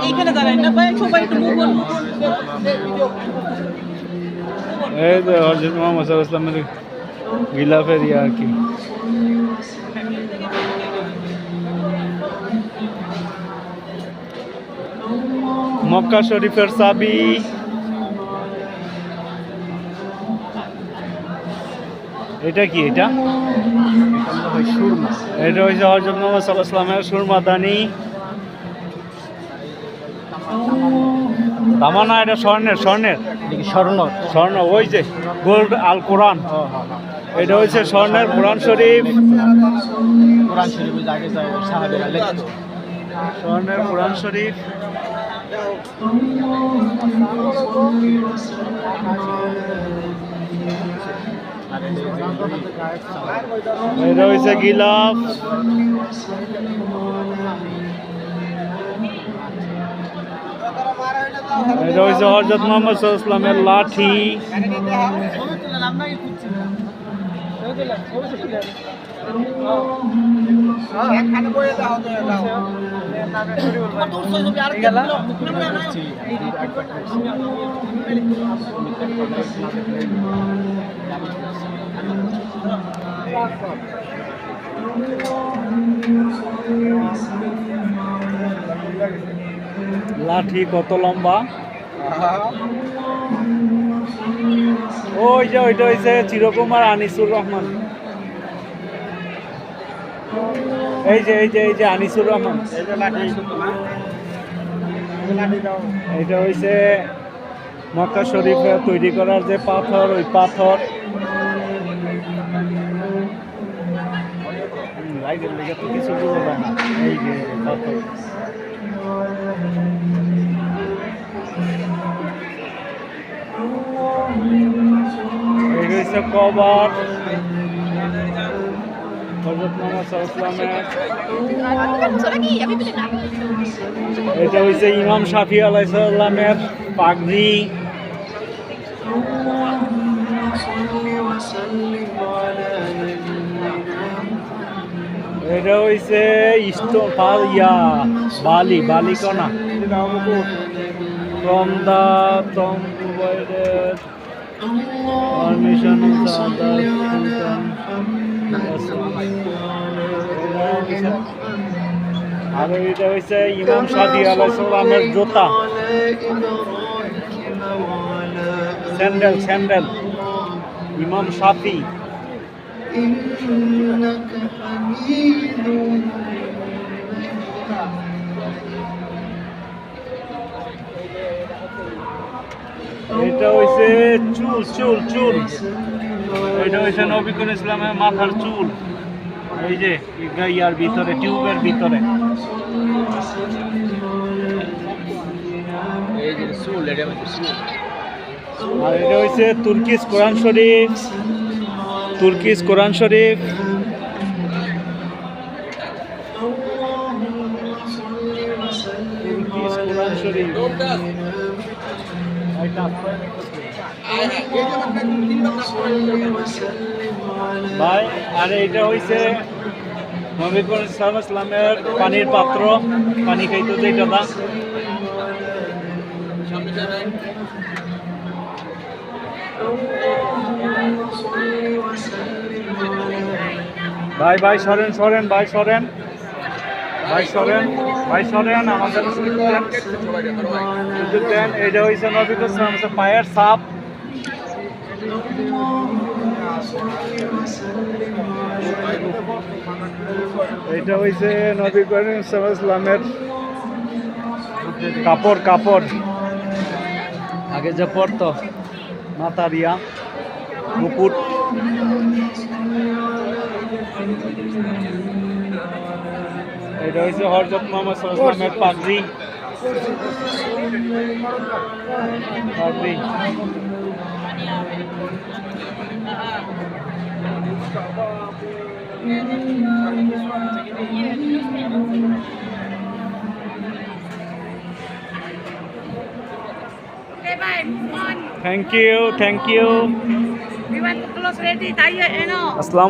এইখানে দাঁড়ায় না ভাই, সবাই একটু মুভ করুন। এই তো হযরত মুহাম্মদ সাল্লাল্লাহু আলাইহি ওয়াসাল্লামের গিলাফের ইয়া আর কি। মক্কা শরীফের চাবি। এটা কি? এটা সুরমা। এটা হচ্ছে হযরত মুহাম্মদ সাল্লাল্লাহু আলাইহি ওয়াসাল্লামের সুরমাদানি। দামানা, এটা স্বর্ণের। স্বর্ণ ওই যে গোল্ড আল কোরআন। এটা হচ্ছে স্বর্ণের কোরআন শরীফ। স্বর্ণের কোরআন শরীফ। এটা হচ্ছে গিলাফ। এটা হচ্ছে হযরত মুহাম্মদ সাল্লাল্লাহু আলাইহি ওয়াসাল্লামের লাঠি। লাঠি কত লম্বা! ওই যে ওইটা হয়েছে চিরকুমার আনিসুর রহমান। এই যে আনিসুর রহমান। এইটা হয়েছে মক্কা শরীফে তৈরি করার যে পাথর, ওই পাথর। লাইটের লেগে তো কিছু বোঝা যায় না। এই যে পাথর। এই হচ্ছে কবর হযরত মুহাম্মদ সাল্লাল্লাহু আলাইহি ওয়াসাল্লামের। এটা হচ্ছে ইমাম শাফি আলাইহিস সালামের পাগড়ি। এটা হচ্ছে বালি কণা from the tomb provided permission of the other Sultan. আর এটা হচ্ছে ইমাম শাফি আলাইহিস সালামের জুতা, স্যান্ডেল ইমাম শাফি। এটা হচ্ছে চুল। এটা হচ্ছে নবী করিম ইসলামের মাথার চুল। এই যে ইয়ার ভিতরে, টিউবের ভিতরে। আর এটা হচ্ছে তুর্কিশ কোরআন শরীফ। ভাই, আর এটা হইছে নবী করিম সাল্লাল্লাহু আলাইহি ওয়াসাল্লামের পানির পাত্র, পানি খাইতো যেটা দা। ভাই সরেন আমাদের দেন। এটা হইছে নবী করিম সাল্লাল্লাহু আলাইহি ওয়াসাল্লামের পায়ের ছাপ। এটা হইছে নবী করিম সাল্লাল্লাহু আলাইহি ওয়াসাল্লামের কাপড় আগে যে পরতো, মাথার ইয়া মুকুট। এটা হচ্ছে হযরত মুহাম্মদ সাল্লাল্লাহু আলাইহি ওয়াসাল্লামের পাগড়ি। Okay, bye. Move on. Thank you. We want to close ready. Tayo, ano? Assalam